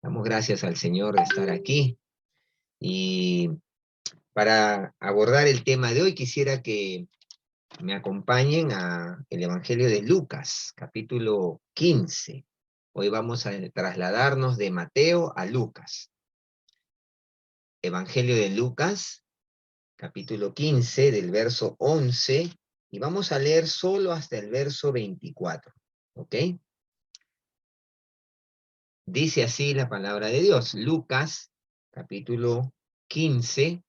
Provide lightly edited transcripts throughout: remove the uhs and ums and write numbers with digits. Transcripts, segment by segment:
Damos gracias al Señor de estar aquí. Y para abordar el tema de hoy, quisiera que me acompañen a el Evangelio de Lucas, capítulo 15. Hoy vamos a trasladarnos de Mateo a Lucas. Evangelio de Lucas, capítulo 15, del verso 11, y vamos a leer solo hasta el verso 24. ¿Ok? Dice así la palabra de Dios. Lucas, capítulo 15,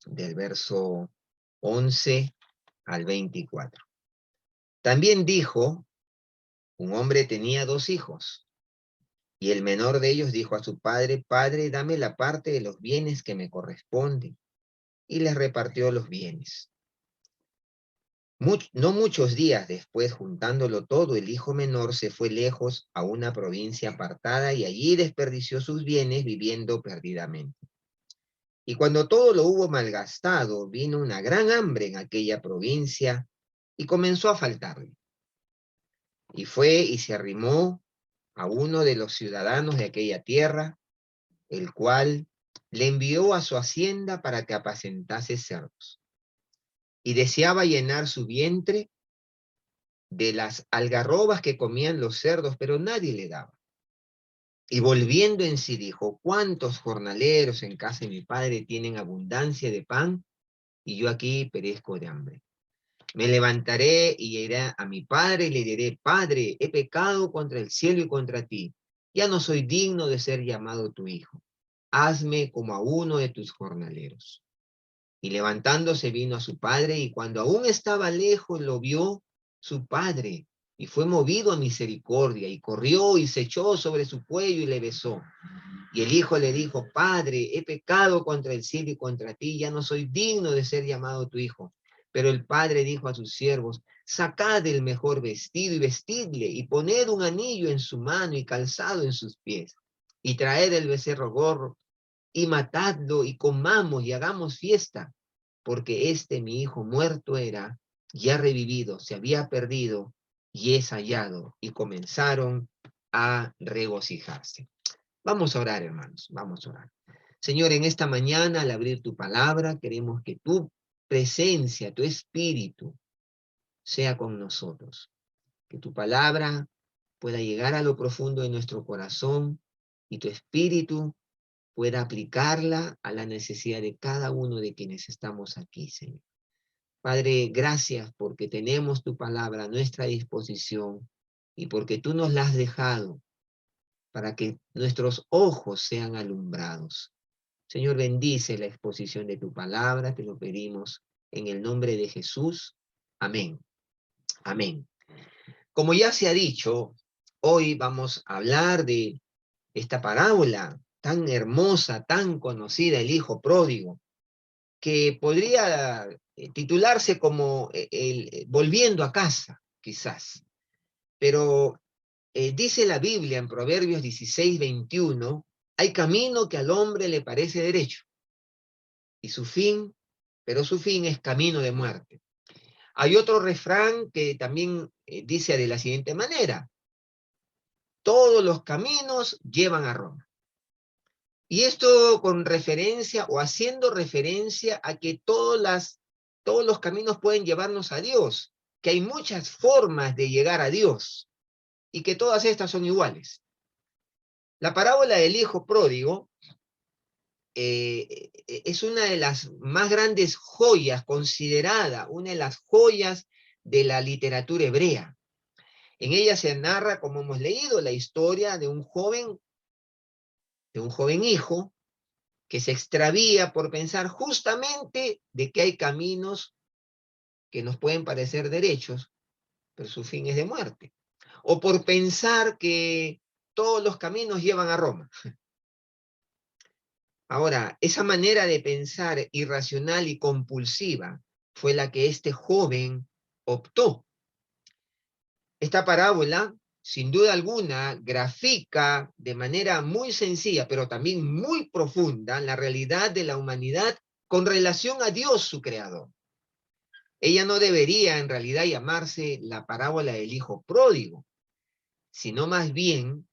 del verso 11 al 24. También dijo, un hombre tenía 2 hijos, y el menor de ellos dijo a su padre, Padre, dame la parte de los bienes que me corresponden, y les repartió los bienes. No muchos días después, juntándolo todo, el hijo menor se fue lejos a una provincia apartada y allí desperdició sus bienes viviendo perdidamente. Y cuando todo lo hubo malgastado, vino una gran hambre en aquella provincia y comenzó a faltarle. Y fue y se arrimó a uno de los ciudadanos de aquella tierra, el cual le envió a su hacienda para que apacentase cerdos. Y deseaba llenar su vientre de las algarrobas que comían los cerdos, pero nadie le daba. Y volviendo en sí dijo, ¿cuántos jornaleros en casa de mi padre tienen abundancia de pan? Y yo aquí perezco de hambre. Me levantaré y iré a mi padre y le diré, Padre, he pecado contra el cielo y contra ti. Ya no soy digno de ser llamado tu hijo. Hazme como a uno de tus jornaleros. Y levantándose vino a su padre, y cuando aún estaba lejos lo vio su padre, y fue movido a misericordia, y corrió y se echó sobre su cuello y le besó. Y el hijo le dijo, Padre, he pecado contra el cielo y contra ti, ya no soy digno de ser llamado tu hijo. Pero el padre dijo a sus siervos, sacad el mejor vestido y vestidle, y poned un anillo en su mano y calzado en sus pies, y traed el becerro gordo, y matadlo, y comamos y hagamos fiesta, porque este mi hijo muerto era, y ha revivido, se había perdido, y es hallado. Y comenzaron a regocijarse. Vamos a orar, hermanos, vamos a orar. Señor, en esta mañana, al abrir tu palabra, queremos que tu presencia, tu espíritu, sea con nosotros. Que tu palabra pueda llegar a lo profundo de nuestro corazón y tu espíritu pueda aplicarla a la necesidad de cada uno de quienes estamos aquí, Señor. Padre, gracias porque tenemos tu palabra a nuestra disposición y porque tú nos la has dejado para que nuestros ojos sean alumbrados. Señor, bendice la exposición de tu palabra, te lo pedimos en el nombre de Jesús. Amén. Amén. Como ya se ha dicho, hoy vamos a hablar de esta parábola tan hermosa, tan conocida, el hijo pródigo, que podría titularse como Volviendo a casa, quizás. Pero dice la Biblia en Proverbios 16:21, hay camino que al hombre le parece derecho, y pero su fin es camino de muerte. Hay otro refrán que también dice de la siguiente manera, todos los caminos llevan a Roma. Y esto con referencia o haciendo referencia a que todos los caminos pueden llevarnos a Dios, que hay muchas formas de llegar a Dios y que todas estas son iguales. La parábola del hijo pródigo es una de las más grandes joyas, considerada una de las joyas de la literatura hebrea. En ella se narra, como hemos leído, la historia de un joven hijo que se extravía por pensar justamente de que hay caminos que nos pueden parecer derechos, pero su fin es de muerte. O por pensar que todos los caminos llevan a Roma. Ahora, esa manera de pensar irracional y compulsiva fue la que este joven optó. Esta parábola, sin duda alguna, grafica de manera muy sencilla, pero también muy profunda, la realidad de la humanidad con relación a Dios, su creador. Ella no debería en realidad llamarse la parábola del hijo pródigo, sino más bien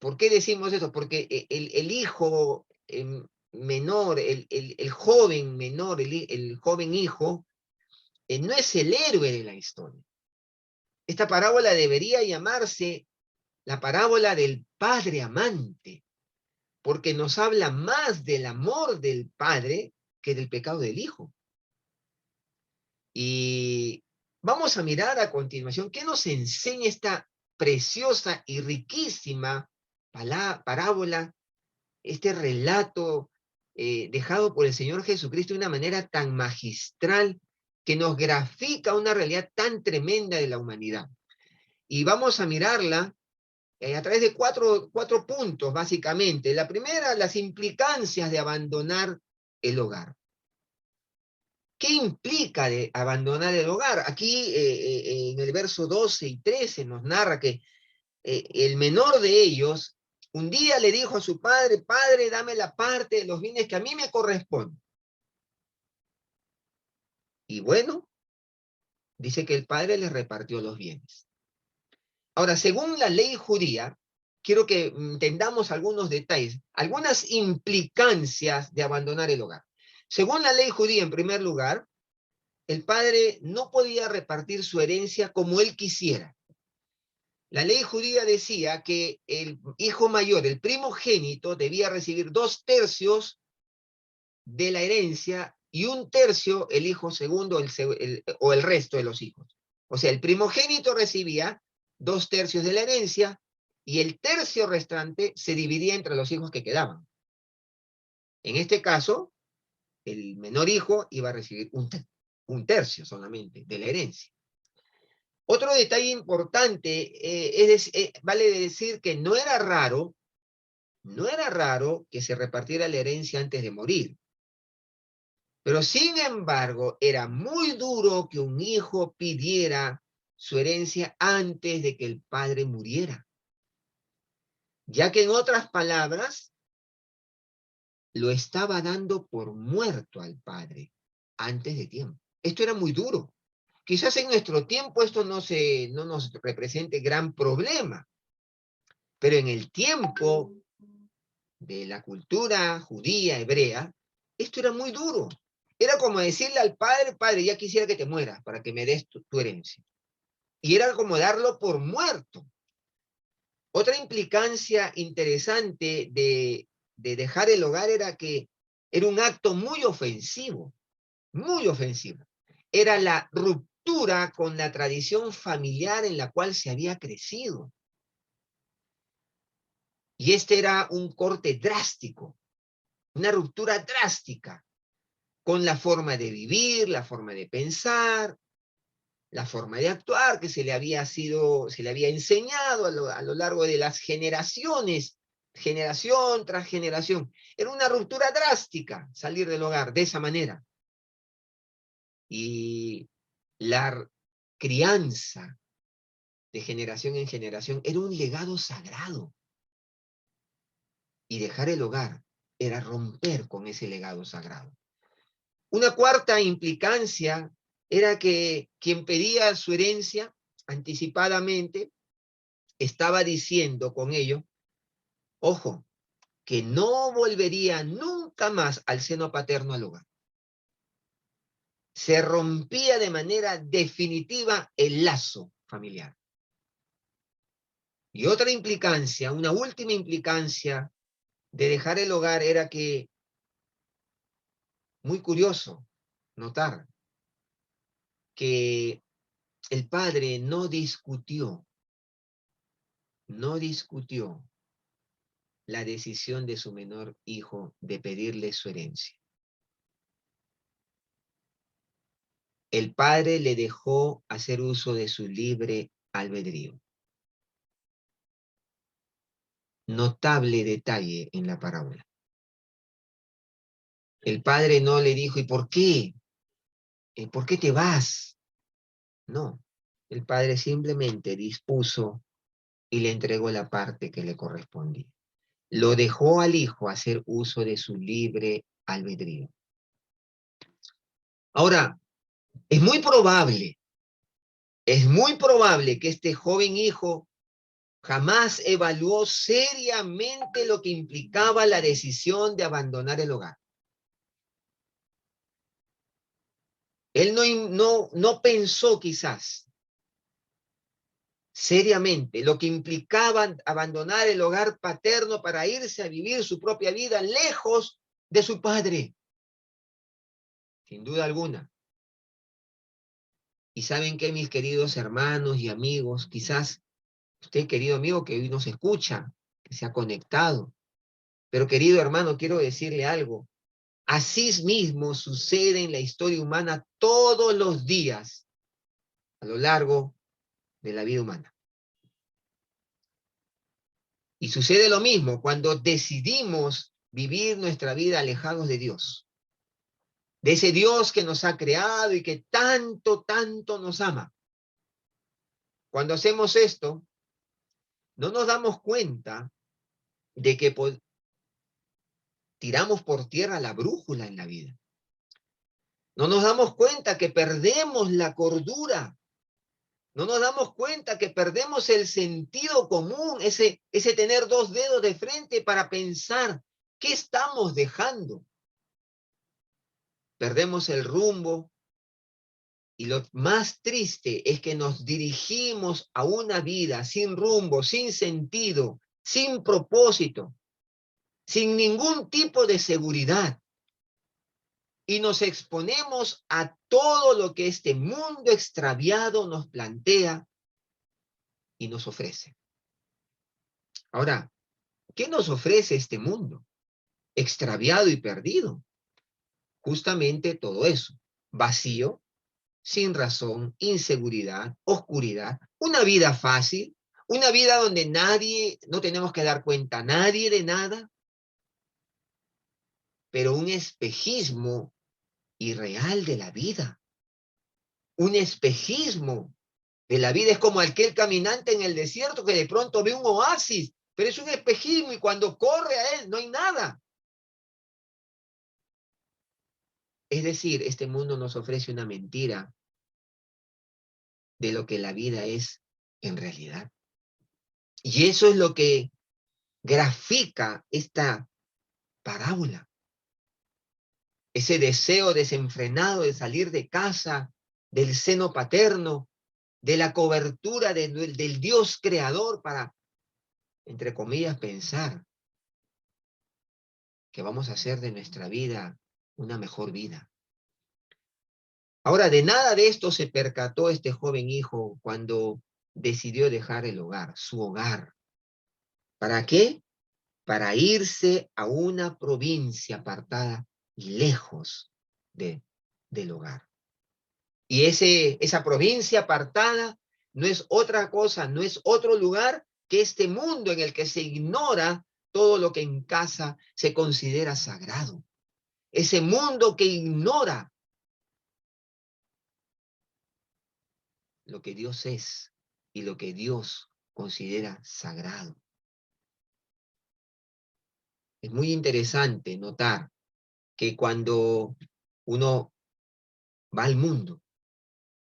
¿Por qué decimos eso? Porque el hijo menor, el joven menor, el joven hijo, no es el héroe de la historia. Esta parábola debería llamarse la parábola del padre amante, porque nos habla más del amor del padre que del pecado del hijo. Y vamos a mirar a continuación qué nos enseña esta preciosa y riquísima parábola, este relato dejado por el Señor Jesucristo de una manera tan magistral que nos grafica una realidad tan tremenda de la humanidad. Y vamos a mirarla a través de cuatro puntos, básicamente. La primera, las implicancias de abandonar el hogar. ¿Qué implica de abandonar el hogar? Aquí en el verso 12 y 13 nos narra que el menor de ellos un día le dijo a su padre: Padre, dame la parte de los bienes que a mí me corresponde. Y bueno, dice que el padre le repartió los bienes. Ahora, según la ley judía, quiero que entendamos algunos detalles, algunas implicancias de abandonar el hogar. Según la ley judía, en primer lugar, el padre no podía repartir su herencia como él quisiera. La ley judía decía que el hijo mayor, el primogénito, debía recibir 2/3 de la herencia y 1/3 el hijo segundo o el resto de los hijos. O sea, el primogénito recibía 2/3 de la herencia y el tercio restante se dividía entre los hijos que quedaban. En este caso, el menor hijo iba a recibir un tercio solamente de la herencia. Otro detalle importante vale decir que no era raro que se repartiera la herencia antes de morir. Pero sin embargo, era muy duro que un hijo pidiera su herencia antes de que el padre muriera, ya que en otras palabras, lo estaba dando por muerto al padre antes de tiempo. Esto era muy duro. Quizás en nuestro tiempo esto no nos represente gran problema, pero en el tiempo de la cultura judía, hebrea, esto era muy duro. Era como decirle al padre: Padre, ya quisiera que te mueras para que me des tu herencia. Y era como darlo por muerto. Otra implicancia interesante de dejar el hogar era que era un acto muy ofensivo, muy ofensivo. Era la ruptura con la tradición familiar en la cual se había crecido. Y este era un corte drástico, una ruptura drástica con la forma de vivir, la forma de pensar, la forma de actuar que se le había enseñado a lo largo de las generaciones, generación tras generación. Era una ruptura drástica salir del hogar de esa manera. Y la crianza de generación en generación era un legado sagrado. Y dejar el hogar era romper con ese legado sagrado. Una cuarta implicancia era que quien pedía su herencia anticipadamente estaba diciendo con ello, ojo, que no volvería nunca más al seno paterno al hogar. Se rompía de manera definitiva el lazo familiar. Y otra implicancia, una última implicancia de dejar el hogar era que, muy curioso notar, que el padre no discutió la decisión de su menor hijo de pedirle su herencia. El padre le dejó hacer uso de su libre albedrío. Notable detalle en la parábola. El padre no le dijo: ¿y por qué? ¿Por qué te vas? No. El padre simplemente dispuso y le entregó la parte que le correspondía. Lo dejó al hijo hacer uso de su libre albedrío. Ahora, es muy probable que este joven hijo Jamás evaluó seriamente lo que implicaba la decisión de abandonar el hogar. Él no pensó quizás seriamente lo que implicaba abandonar el hogar paterno para irse a vivir su propia vida lejos de su padre. Sin duda alguna. Y saben qué, mis queridos hermanos y amigos, quizás usted, querido amigo, que hoy nos escucha, que se ha conectado, pero querido hermano, quiero decirle algo. Así mismo sucede en la historia humana todos los días a lo largo de la vida humana. Y sucede lo mismo cuando decidimos vivir nuestra vida alejados de Dios, de ese Dios que nos ha creado y que tanto, tanto nos ama. Cuando hacemos esto, no nos damos cuenta de que tiramos por tierra la brújula en la vida. No nos damos cuenta que perdemos la cordura. No nos damos cuenta que perdemos el sentido común, ese tener dos dedos de frente para pensar qué estamos dejando. Perdemos el rumbo y lo más triste es que nos dirigimos a una vida sin rumbo, sin sentido, sin propósito, sin ningún tipo de seguridad. Y nos exponemos a todo lo que este mundo extraviado nos plantea y nos ofrece. Ahora, ¿qué nos ofrece este mundo extraviado y perdido? Justamente todo eso, vacío, sin razón, inseguridad, oscuridad, una vida fácil, una vida donde no tenemos que dar cuenta a nadie de nada, pero un espejismo irreal de la vida, un espejismo de la vida. Es como aquel caminante en el desierto que de pronto ve un oasis, pero es un espejismo y cuando corre a él no hay nada. Es decir, este mundo nos ofrece una mentira de lo que la vida es en realidad. Y eso es lo que grafica esta parábola. Ese deseo desenfrenado de salir de casa, del seno paterno, de la cobertura del Dios creador para, entre comillas, pensar que vamos a hacer de nuestra vida una mejor vida. Ahora, de nada de esto se percató este joven hijo cuando decidió dejar el hogar, su hogar. ¿Para qué? Para irse a una provincia apartada, lejos del hogar. Y esa provincia apartada no es otra cosa, no es otro lugar que este mundo en el que se ignora todo lo que en casa se considera sagrado. Ese mundo que ignora lo que Dios es y lo que Dios considera sagrado. Es muy interesante notar que cuando uno va al mundo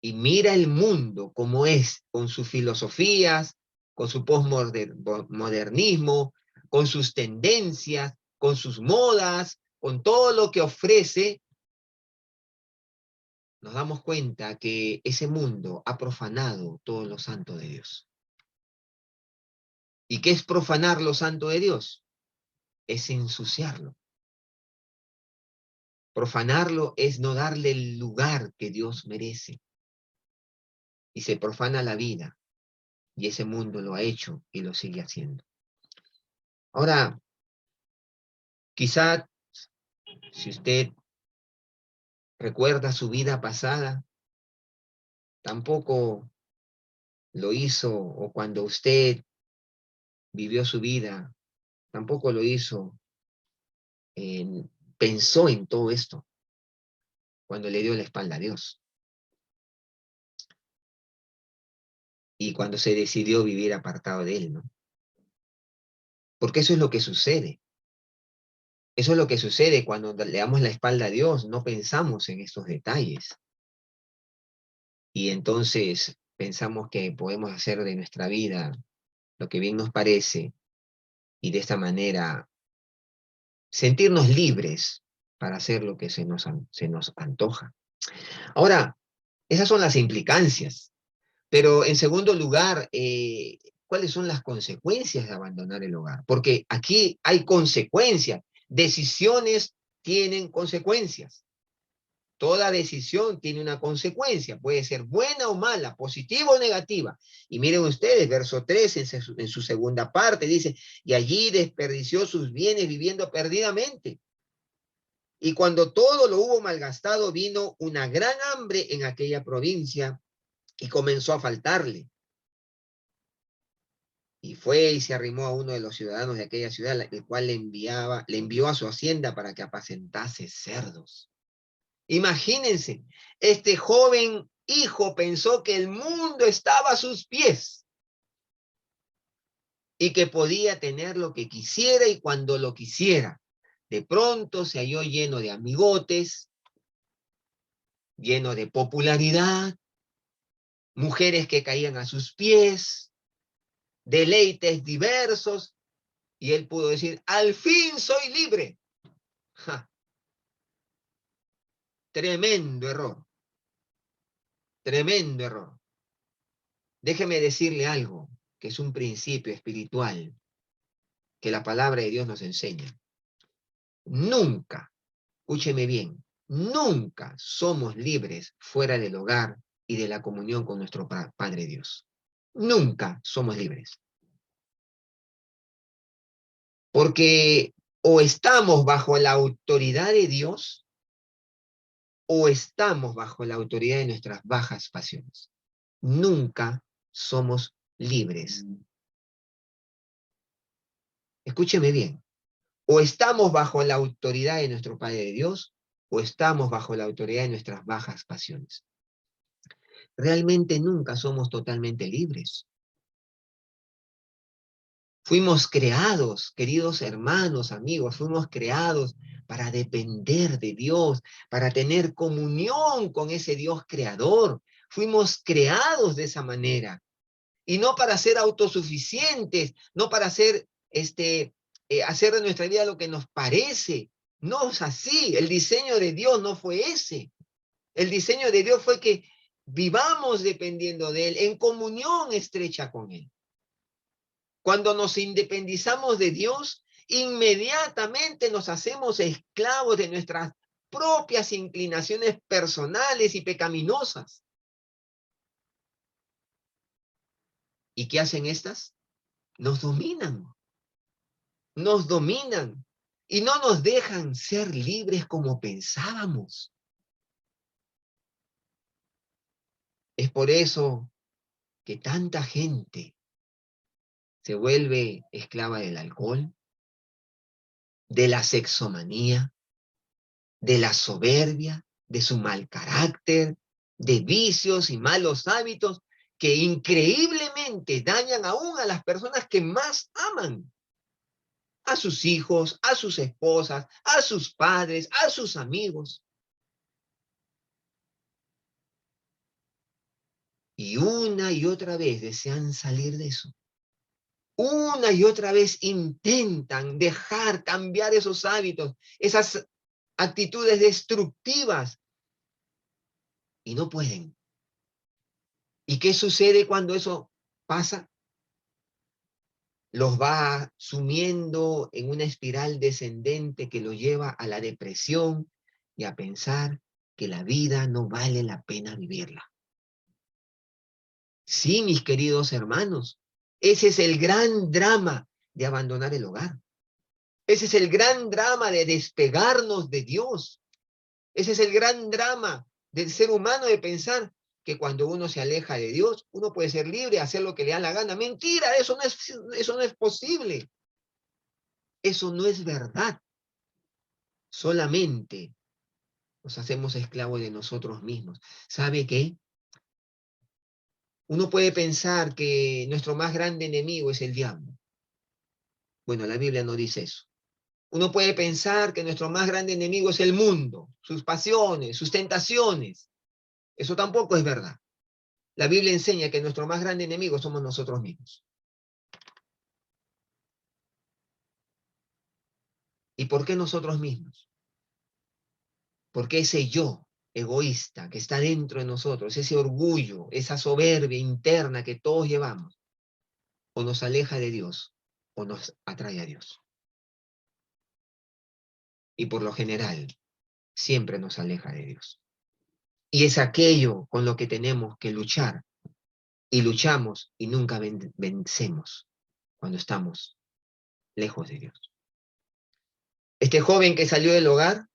y mira el mundo como es, con sus filosofías, con su posmodernismo, con sus tendencias, con sus modas, con todo lo que ofrece, nos damos cuenta que ese mundo ha profanado todo lo santo de Dios. ¿Y qué es profanar lo santo de Dios? Es ensuciarlo. Profanarlo es no darle el lugar que Dios merece. Y se profana la vida. Y ese mundo lo ha hecho y lo sigue haciendo. Ahora, quizá si usted recuerda su vida pasada, tampoco lo hizo, o cuando usted vivió su vida, tampoco lo hizo, pensó en todo esto cuando le dio la espalda a Dios. Y cuando se decidió vivir apartado de Él, ¿no? Porque eso es lo que sucede. Eso es lo que sucede cuando le damos la espalda a Dios, no pensamos en estos detalles. Y entonces pensamos que podemos hacer de nuestra vida lo que bien nos parece, y de esta manera sentirnos libres para hacer lo que se nos antoja. Ahora, esas son las implicancias, pero en segundo lugar, ¿cuáles son las consecuencias de abandonar el hogar? Porque aquí hay consecuencias, decisiones tienen consecuencias. Toda decisión tiene una consecuencia, puede ser buena o mala, positiva o negativa. Y miren ustedes, verso 3 en su segunda parte dice, y allí desperdició sus bienes viviendo perdidamente. Y cuando todo lo hubo malgastado, vino una gran hambre en aquella provincia y comenzó a faltarle. Y fue y se arrimó a uno de los ciudadanos de aquella ciudad, el cual le envió a su hacienda para que apacentase cerdos. Imagínense, este joven hijo pensó que el mundo estaba a sus pies y que podía tener lo que quisiera y cuando lo quisiera. De pronto se halló lleno de amigotes, lleno de popularidad, mujeres que caían a sus pies, deleites diversos, y él pudo decir, al fin soy libre. ¡Ja! Tremendo error, tremendo error. Déjeme decirle algo, que es un principio espiritual que la palabra de Dios nos enseña. Nunca, escúcheme bien, nunca somos libres fuera del hogar y de la comunión con nuestro Padre Dios. Nunca somos libres. Porque o estamos bajo la autoridad de Dios o estamos bajo la autoridad de nuestras bajas pasiones. Nunca somos libres. Escúcheme bien. O estamos bajo la autoridad de nuestro Padre Dios, o estamos bajo la autoridad de nuestras bajas pasiones. Realmente nunca somos totalmente libres. Fuimos creados, queridos hermanos, amigos, fuimos creados para depender de Dios, para tener comunión con ese Dios creador. Fuimos creados de esa manera. Y no para ser autosuficientes, no para hacer hacer de nuestra vida lo que nos parece. No es así. El diseño de Dios no fue ese. El diseño de Dios fue que vivamos dependiendo de Él, en comunión estrecha con Él. Cuando nos independizamos de Dios, inmediatamente nos hacemos esclavos de nuestras propias inclinaciones personales y pecaminosas. ¿Y qué hacen estas? Nos dominan. Nos dominan y no nos dejan ser libres como pensábamos. Es por eso que tanta gente se vuelve esclava del alcohol, de la sexomanía, de la soberbia, de su mal carácter, de vicios y malos hábitos que increíblemente dañan aún a las personas que más aman. A sus hijos, a sus esposas, a sus padres, a sus amigos. Y otra vez desean salir de eso. Una y otra vez intentan dejar cambiar esos hábitos, esas actitudes destructivas, y no pueden. ¿Y qué sucede cuando eso pasa? Los va sumiendo en una espiral descendente que los lleva a la depresión y a pensar que la vida no vale la pena vivirla. Sí, mis queridos hermanos, ese es el gran drama de abandonar el hogar. Ese es el gran drama de despegarnos de Dios. Ese es el gran drama del ser humano de pensar que cuando uno se aleja de Dios, uno puede ser libre, hacer lo que le da la gana. Mentira, eso no es posible. Eso no es verdad. Solamente nos hacemos esclavos de nosotros mismos. ¿Sabe qué? Uno puede pensar que nuestro más grande enemigo es el diablo. Bueno, la Biblia no dice eso. Uno puede pensar que nuestro más grande enemigo es el mundo, sus pasiones, sus tentaciones. Eso tampoco es verdad. La Biblia enseña que nuestro más grande enemigo somos nosotros mismos. ¿Y por qué nosotros mismos? Porque ese yo egoísta que está dentro de nosotros, ese orgullo, esa soberbia interna que todos llevamos, o nos aleja de Dios o nos atrae a Dios. Y por lo general, siempre nos aleja de Dios. Y es aquello con lo que tenemos que luchar. Y luchamos y nunca vencemos cuando estamos lejos de Dios. Este joven que salió del hogar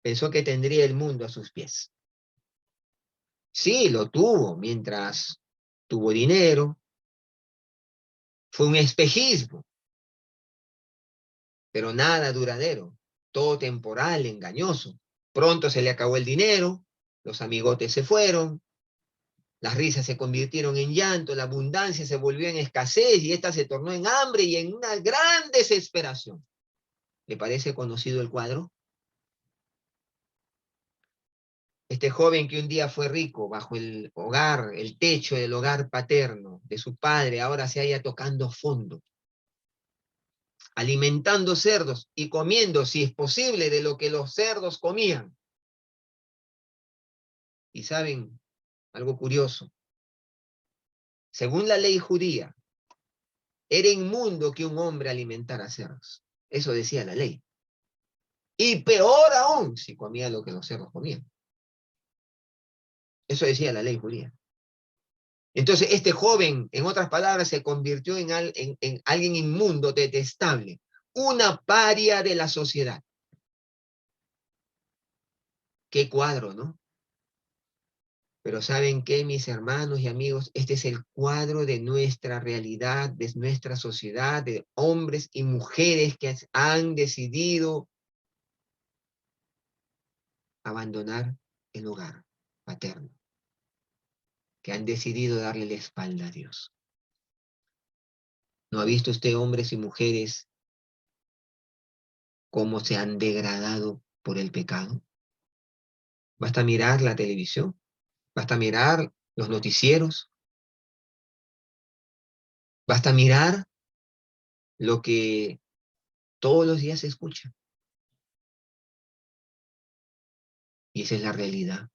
pensó que tendría el mundo a sus pies. Sí, lo tuvo mientras tuvo dinero. Fue un espejismo, pero nada duradero. Todo temporal, engañoso. Pronto se le acabó el dinero, los amigotes se fueron, las risas se convirtieron en llanto, la abundancia se volvió en escasez y esta se tornó en hambre y en una gran desesperación. ¿Le parece conocido el cuadro? Este joven que un día fue rico bajo el hogar, el techo del hogar paterno de su padre, ahora se halla tocando fondo, alimentando cerdos y comiendo, si es posible, de lo que los cerdos comían. Y saben, algo curioso, según la ley judía, era inmundo que un hombre alimentara cerdos. Eso decía la ley. Y peor aún si comía lo que los cerdos comían. Eso decía la ley judía. Entonces, este joven, en otras palabras, se convirtió en alguien inmundo, detestable, una paria de la sociedad. Qué cuadro, ¿no? Pero ¿saben qué, mis hermanos y amigos? Este es el cuadro de nuestra realidad, de nuestra sociedad, de hombres y mujeres que han decidido abandonar el hogar paterno, que han decidido darle la espalda a Dios. ¿No ha visto usted hombres y mujeres cómo se han degradado por el pecado? Basta mirar la televisión, basta mirar los noticieros, basta mirar lo que todos los días se escucha. Y esa es la realidad.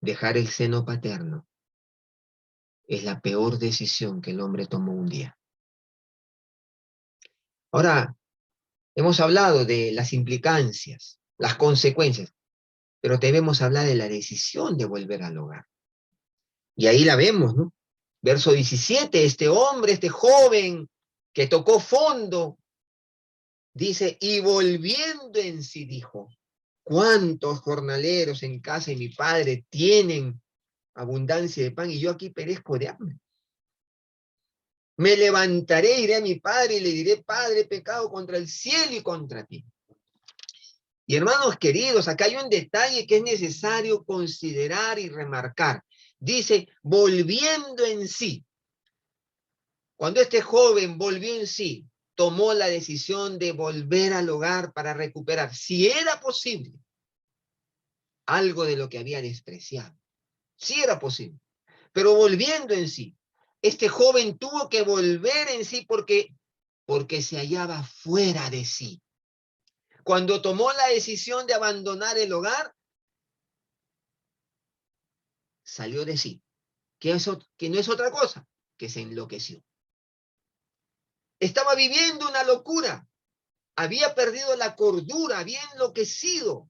Dejar el seno paterno es la peor decisión que el hombre tomó un día. Ahora, hemos hablado de las implicancias, las consecuencias, pero debemos hablar de la decisión de volver al hogar. Y ahí la vemos, ¿no? Verso 17, este hombre, este joven que tocó fondo, dice, y volviendo en sí dijo, ¿cuántos jornaleros en casa de mi padre tienen abundancia de pan y yo aquí perezco de hambre? Me levantaré, iré a mi padre y le diré, Padre, he pecado contra el cielo y contra ti. Y hermanos queridos, acá hay un detalle que es necesario considerar y remarcar. Dice, volviendo en sí. Cuando este joven volvió en sí, tomó la decisión de volver al hogar para recuperar, si era posible, algo de lo que había despreciado. Si era posible. Pero volviendo en sí, este joven tuvo que volver en sí porque se hallaba fuera de sí. Cuando tomó la decisión de abandonar el hogar, salió de sí, que no es otra cosa, que se enloqueció. Estaba viviendo una locura, había perdido la cordura, había enloquecido,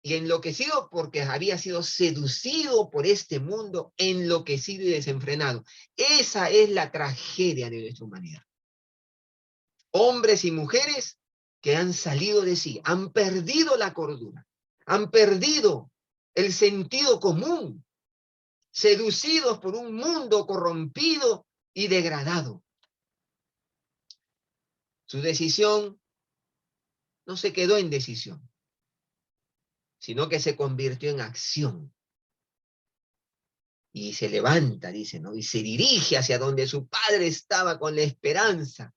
y enloquecido porque había sido seducido por este mundo, enloquecido y desenfrenado. Esa es la tragedia de nuestra humanidad. Hombres y mujeres que han salido de sí, han perdido la cordura, han perdido el sentido común, seducidos por un mundo corrompido y degradado. Su decisión no se quedó en decisión, sino que se convirtió en acción. Y se levanta, dice, ¿no? Y se dirige hacia donde su padre estaba con la esperanza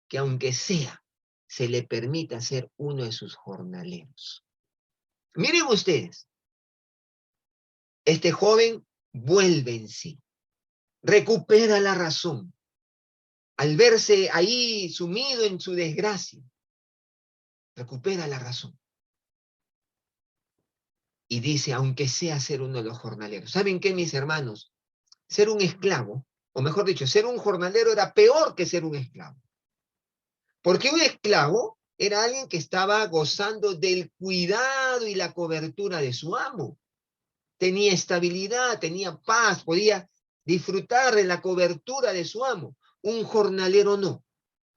que aunque sea, se le permita ser uno de sus jornaleros. Miren ustedes, este joven vuelve en sí, recupera la razón, al verse ahí sumido en su desgracia, recupera la razón. Y dice, aunque sea ser uno de los jornaleros. ¿Saben qué, mis hermanos? Ser un esclavo, o mejor dicho, ser un jornalero era peor que ser un esclavo. Porque un esclavo era alguien que estaba gozando del cuidado y la cobertura de su amo. Tenía estabilidad, tenía paz, podía disfrutar de la cobertura de su amo. Un jornalero no.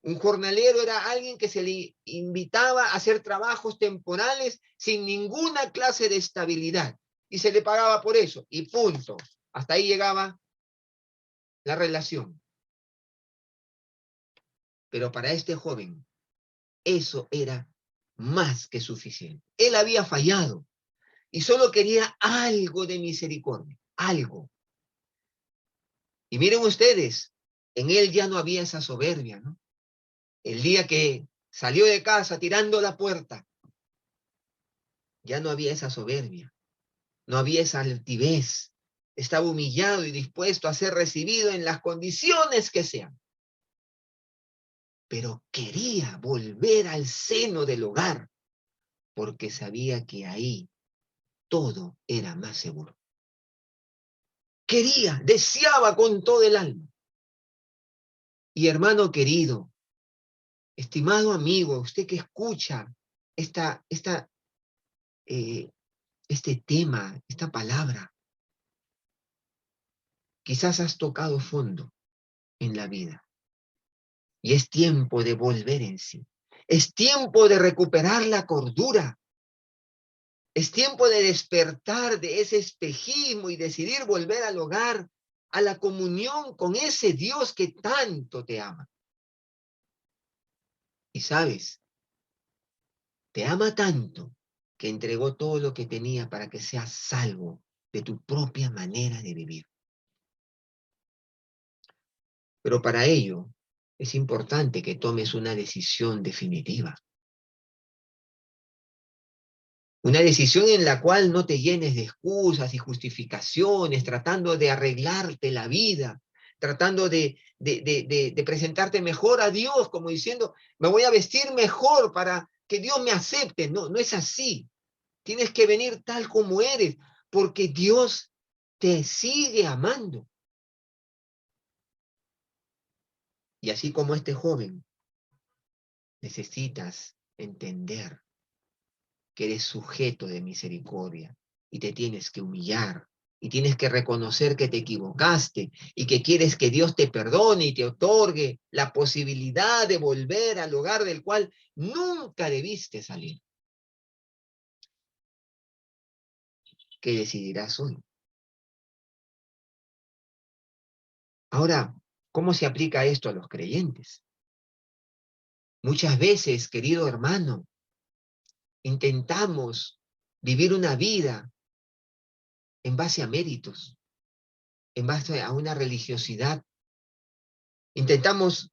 Un jornalero era alguien que se le invitaba a hacer trabajos temporales sin ninguna clase de estabilidad. Y se le pagaba por eso. Y punto. Hasta ahí llegaba la relación. Pero para este joven, eso era más que suficiente. Él había fallado y solo quería algo de misericordia, algo. Y miren ustedes, en él ya no había esa soberbia, ¿no? El día que salió de casa tirando la puerta, ya no había esa soberbia, no había esa altivez. Estaba humillado y dispuesto a ser recibido en las condiciones que sean. Pero quería volver al seno del hogar, porque sabía que ahí todo era más seguro. Quería, deseaba con todo el alma. Y hermano querido, estimado amigo, usted que escucha esta, eh, este tema, esta palabra, quizás has tocado fondo en la vida. Y es tiempo de volver en sí. Es tiempo de recuperar la cordura. Es tiempo de despertar de ese espejismo y decidir volver al hogar, a la comunión con ese Dios que tanto te ama. Y sabes, te ama tanto que entregó todo lo que tenía para que seas salvo de tu propia manera de vivir. Pero para ello es importante que tomes una decisión definitiva. Una decisión en la cual no te llenes de excusas y justificaciones, tratando de arreglarte la vida, tratando de presentarte mejor a Dios, como diciendo, me voy a vestir mejor para que Dios me acepte. No, no es así. Tienes que venir tal como eres, porque Dios te sigue amando. Y así como este joven, necesitas entender que eres sujeto de misericordia y te tienes que humillar y tienes que reconocer que te equivocaste y que quieres que Dios te perdone y te otorgue la posibilidad de volver al hogar del cual nunca debiste salir. ¿Qué decidirás hoy? Ahora, ¿cómo se aplica esto a los creyentes? Muchas veces, querido hermano, intentamos vivir una vida en base a méritos, en base a una religiosidad. Intentamos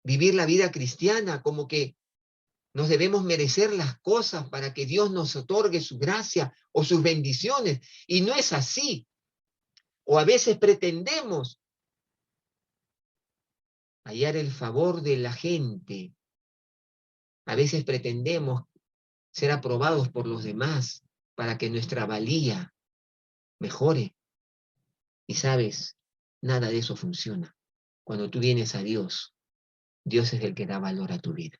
vivir la vida cristiana como que nos debemos merecer las cosas para que Dios nos otorgue su gracia o sus bendiciones. Y no es así. O a veces pretendemos hallar el favor de la gente. A veces pretendemos ser aprobados por los demás para que nuestra valía mejore. Y sabes, nada de eso funciona. Cuando tú vienes a Dios, Dios es el que da valor a tu vida.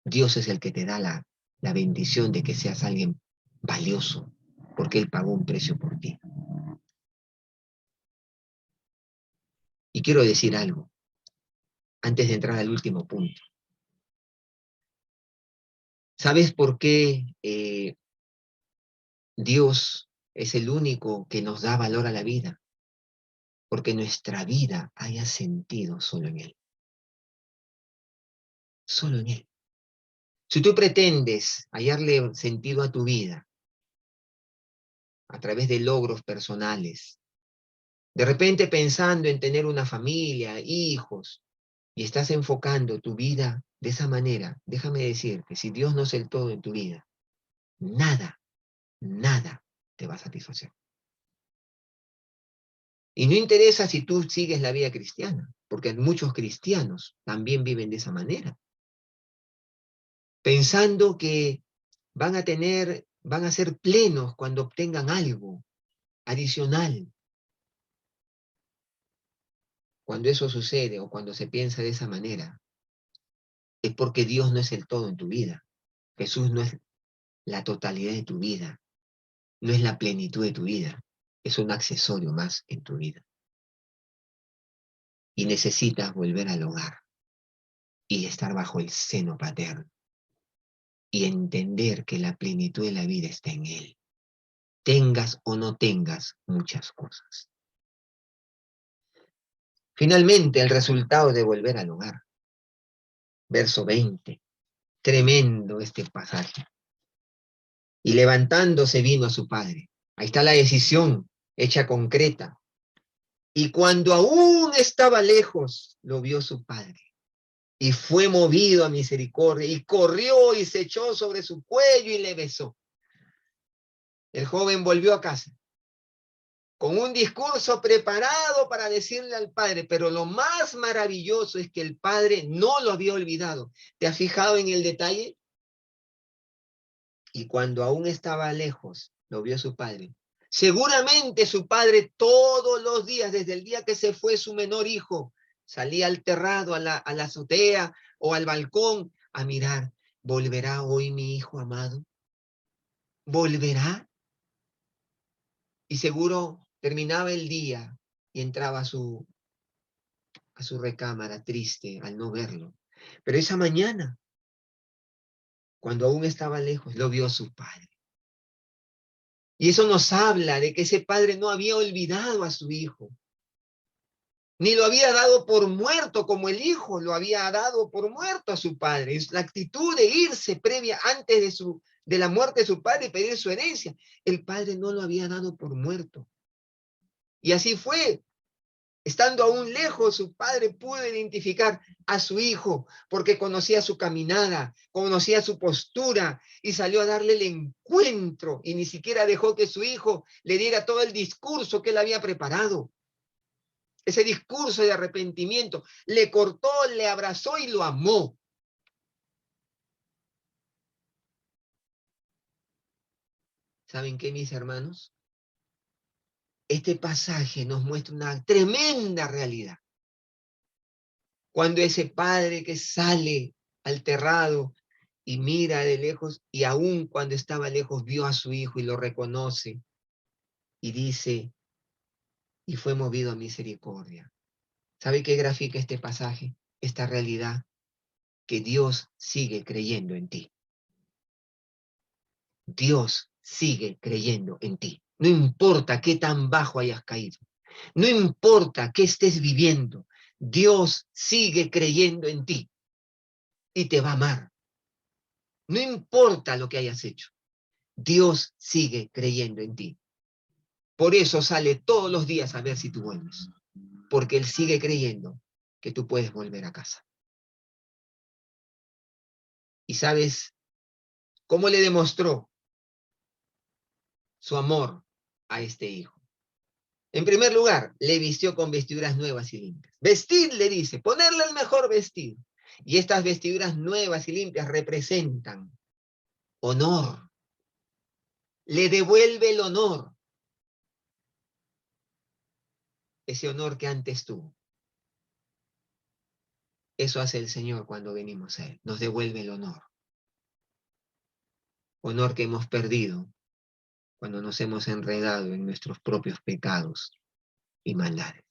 Dios es el que te da la bendición de que seas alguien valioso, porque Él pagó un precio por ti. Y quiero decir algo, antes de entrar al último punto. ¿Sabes por qué Dios es el único que nos da valor a la vida? Porque nuestra vida haya sentido solo en Él. Solo en Él. Si tú pretendes hallarle sentido a tu vida a través de logros personales, de repente pensando en tener una familia, hijos, y estás enfocando tu vida de esa manera, déjame decirte, si Dios no es el todo en tu vida, nada, nada te va a satisfacer. Y no interesa si tú sigues la vida cristiana, porque muchos cristianos también viven de esa manera. pensando que van a ser plenos cuando obtengan algo adicional. Cuando eso sucede o cuando se piensa de esa manera, es porque Dios no es el todo en tu vida. Jesús no es la totalidad de tu vida, no es la plenitud de tu vida, es un accesorio más en tu vida. Y necesitas volver al hogar y estar bajo el seno paterno y entender que la plenitud de la vida está en Él. Tengas o no tengas muchas cosas. Finalmente, el resultado de volver al hogar. Verso 20. Tremendo este pasaje. Y levantándose vino a su padre. Ahí está la decisión hecha concreta. Y cuando aún estaba lejos, lo vio su padre. Y fue movido a misericordia. Y corrió y se echó sobre su cuello y le besó. El joven volvió a casa con un discurso preparado para decirle al padre, pero lo más maravilloso es que el padre no lo había olvidado. ¿Te has fijado en el detalle? Y cuando aún estaba lejos, lo vio su padre. Seguramente su padre todos los días, desde el día que se fue su menor hijo, salía al terrado, a la azotea o al balcón a mirar. ¿Volverá hoy mi hijo amado? ¿Volverá? Y seguro terminaba el día y entraba a su recámara triste al no verlo. Pero esa mañana, cuando aún estaba lejos, lo vio su padre. Y eso nos habla de que ese padre no había olvidado a su hijo, ni lo había dado por muerto como el hijo lo había dado por muerto a su padre. Es la actitud de irse previa antes de la muerte de su padre y pedir su herencia. El padre no lo había dado por muerto. Y así fue. Estando aún lejos, su padre pudo identificar a su hijo porque conocía su caminada, conocía su postura y salió a darle el encuentro y ni siquiera dejó que su hijo le diera todo el discurso que él había preparado. Ese discurso de arrepentimiento, le cortó, le abrazó y lo amó. ¿Saben qué, mis hermanos? Este pasaje nos muestra una tremenda realidad. Cuando ese padre que sale al terrado y mira de lejos, y aún cuando estaba lejos vio a su hijo y lo reconoce, y dice, y fue movido a misericordia. ¿Sabe qué grafica este pasaje? Esta realidad, que Dios sigue creyendo en ti. Dios sigue creyendo en ti. No importa qué tan bajo hayas caído. No importa qué estés viviendo. Dios sigue creyendo en ti y te va a amar. No importa lo que hayas hecho. Dios sigue creyendo en ti. Por eso sale todos los días a ver si tú vuelves. Porque Él sigue creyendo que tú puedes volver a casa. ¿Y sabes cómo le demostró su amor a este hijo? En primer lugar, le vistió con vestiduras nuevas y limpias. Vestir, le dice, ponerle el mejor vestido. Y estas vestiduras nuevas y limpias representan honor. Le devuelve el honor. Ese honor que antes tuvo. Eso hace el Señor cuando venimos a Él. Nos devuelve el honor. Honor que hemos perdido cuando nos hemos enredado en nuestros propios pecados y maldades.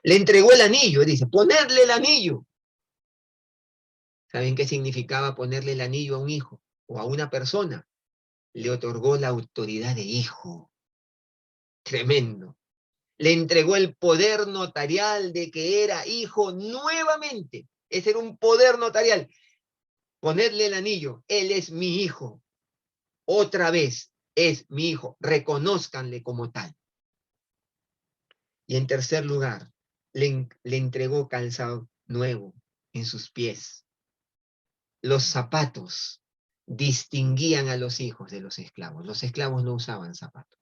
Le entregó el anillo, dice, ponerle el anillo. ¿Saben qué significaba ponerle el anillo a un hijo o a una persona? Le otorgó la autoridad de hijo. Tremendo. Le entregó el poder notarial de que era hijo nuevamente. Ese era un poder notarial. Ponerle el anillo. Él es mi hijo. Otra vez, es mi hijo. Reconózcanle como tal. Y en tercer lugar, le entregó calzado nuevo en sus pies. Los zapatos distinguían a los hijos de los esclavos. Los esclavos no usaban zapatos.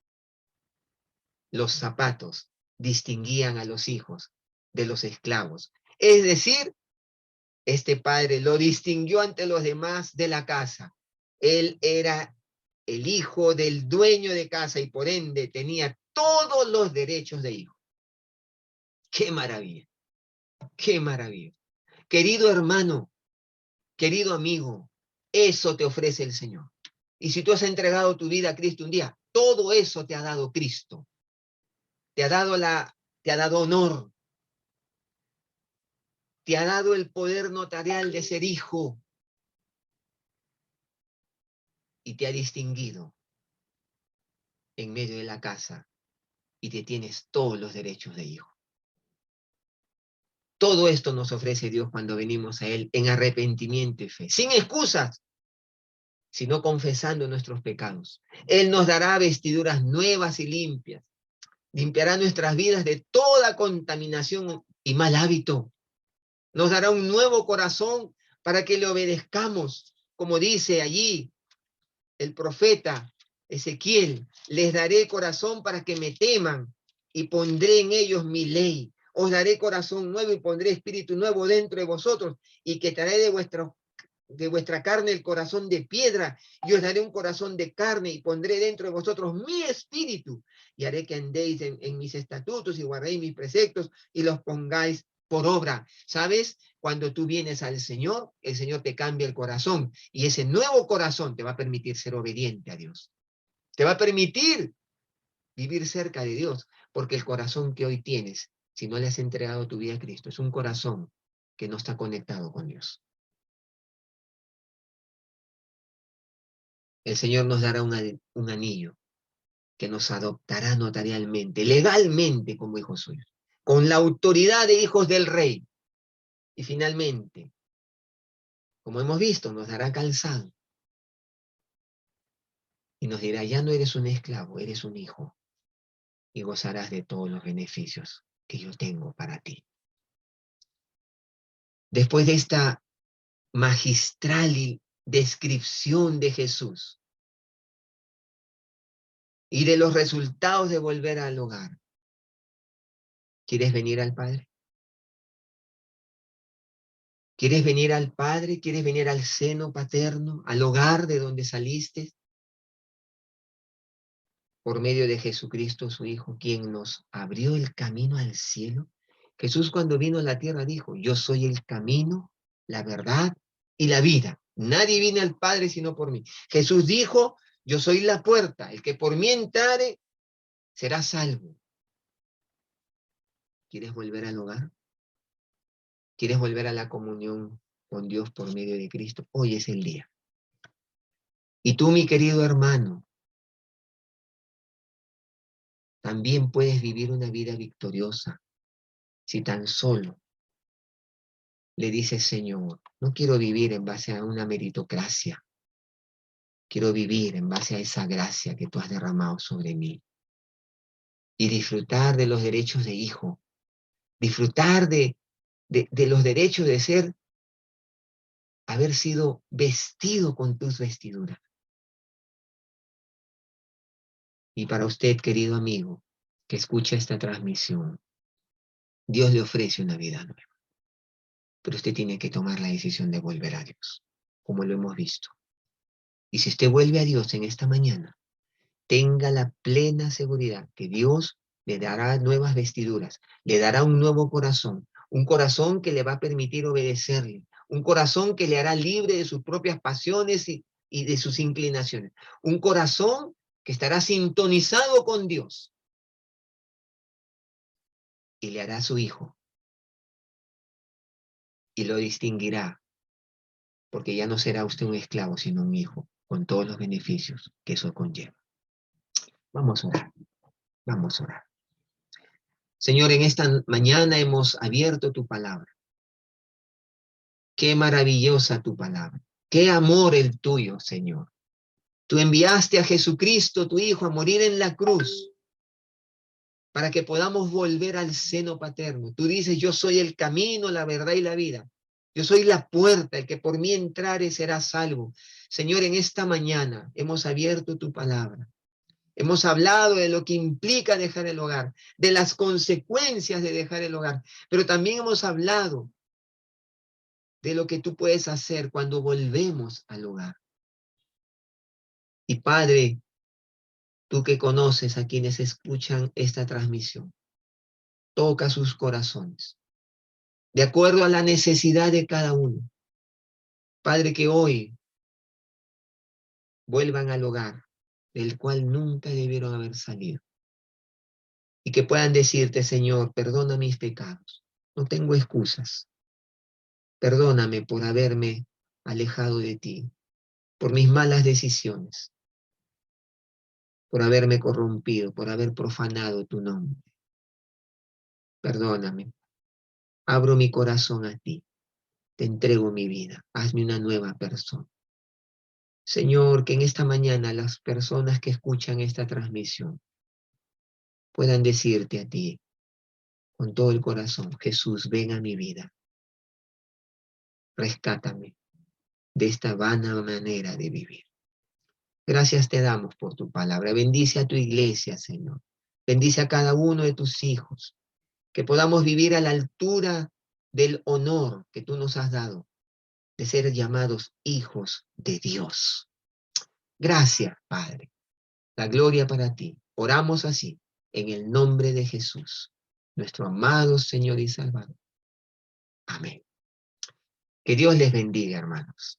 Los zapatos distinguían a los hijos de los esclavos. Es decir, Este padre lo distinguió ante los demás de la casa. Él era el hijo del dueño de casa y por ende tenía todos los derechos de hijo. ¡Qué maravilla! ¡Qué maravilla! Querido hermano, querido amigo, eso te ofrece el Señor. Y si tú has entregado tu vida a Cristo un día, todo eso te ha dado Cristo. Te ha dado honor. Te ha dado el poder notarial de ser hijo. Y te ha distinguido en medio de la casa. Y te tienes todos los derechos de hijo. Todo esto nos ofrece Dios cuando venimos a Él en arrepentimiento y fe. Sin excusas, sino confesando nuestros pecados. Él nos dará vestiduras nuevas y limpias. Limpiará nuestras vidas de toda contaminación y mal hábito. Nos dará un nuevo corazón para que le obedezcamos, como dice allí el profeta Ezequiel, les daré corazón para que me teman y pondré en ellos mi ley. Os daré corazón nuevo y pondré espíritu nuevo dentro de vosotros y quitaré de vuestra carne el corazón de piedra y os daré un corazón de carne y pondré dentro de vosotros mi espíritu y haré que andéis en mis estatutos y guardéis mis preceptos y los pongáis por obra. ¿Sabes? Cuando tú vienes al Señor, el Señor te cambia el corazón y ese nuevo corazón te va a permitir ser obediente a Dios. Te va a permitir vivir cerca de Dios, porque el corazón que hoy tienes, si no le has entregado tu vida a Cristo, es un corazón que no está conectado con Dios. El Señor nos dará un anillo que nos adoptará notarialmente, legalmente como hijos suyos, con la autoridad de hijos del rey. Y finalmente, como hemos visto, nos dará calzado y nos dirá, ya no eres un esclavo, eres un hijo y gozarás de todos los beneficios que yo tengo para ti. Después de esta magistral descripción de Jesús y de los resultados de volver al hogar, ¿quieres venir al Padre? ¿Quieres venir al Padre? ¿Quieres venir al seno paterno, al hogar de donde saliste? Por medio de Jesucristo, su Hijo, quien nos abrió el camino al cielo. Jesús cuando vino a la tierra dijo, yo soy el camino, la verdad y la vida. Nadie viene al Padre sino por mí. Jesús dijo, yo soy la puerta, el que por mí entrare será salvo. ¿Quieres volver al hogar? ¿Quieres volver a la comunión con Dios por medio de Cristo? Hoy es el día. Y tú, mi querido hermano, también puedes vivir una vida victoriosa si tan solo le dices, Señor, no quiero vivir en base a una meritocracia, quiero vivir en base a esa gracia que tú has derramado sobre mí y disfrutar de los derechos de hijo, disfrutar de los derechos de haber sido vestido con tus vestiduras. Y para usted, querido amigo, que escucha esta transmisión, Dios le ofrece una vida nueva. Pero usted tiene que tomar la decisión de volver a Dios, como lo hemos visto. Y si usted vuelve a Dios en esta mañana, tenga la plena seguridad que Dios le dará nuevas vestiduras, le dará un nuevo corazón, un corazón que le va a permitir obedecerle, un corazón que le hará libre de sus propias pasiones y de sus inclinaciones, un corazón que estará sintonizado con Dios y le hará su hijo y lo distinguirá, porque ya no será usted un esclavo, sino un hijo, con todos los beneficios que eso conlleva. Vamos a orar, vamos a orar. Señor, en esta mañana hemos abierto tu palabra. Qué maravillosa tu palabra. Qué amor el tuyo, Señor. Tú enviaste a Jesucristo, tu Hijo, a morir en la cruz para que podamos volver al seno paterno. Tú dices, yo soy el camino, la verdad y la vida. Yo soy la puerta, el que por mí entrare será salvo. Señor, en esta mañana hemos abierto tu palabra. Hemos hablado de lo que implica dejar el hogar, de las consecuencias de dejar el hogar, pero también hemos hablado de lo que tú puedes hacer cuando volvemos al hogar. Y Padre, tú que conoces a quienes escuchan esta transmisión, toca sus corazones, de acuerdo a la necesidad de cada uno. Padre, que hoy vuelvan al hogar del cual nunca debieron haber salido. Y que puedan decirte, Señor, perdona mis pecados. No tengo excusas. Perdóname por haberme alejado de ti, por mis malas decisiones, por haberme corrompido, por haber profanado tu nombre. Perdóname. Abro mi corazón a ti. Te entrego mi vida. Hazme una nueva persona. Señor, que en esta mañana las personas que escuchan esta transmisión puedan decirte a ti con todo el corazón, Jesús, ven a mi vida. Rescátame de esta vana manera de vivir. Gracias te damos por tu palabra. Bendice a tu iglesia, Señor. Bendice a cada uno de tus hijos. Que podamos vivir a la altura del honor que tú nos has dado de ser llamados hijos de Dios. Gracias, Padre. La gloria para ti. Oramos así, en el nombre de Jesús, nuestro amado Señor y Salvador. Amén. Que Dios les bendiga, hermanos.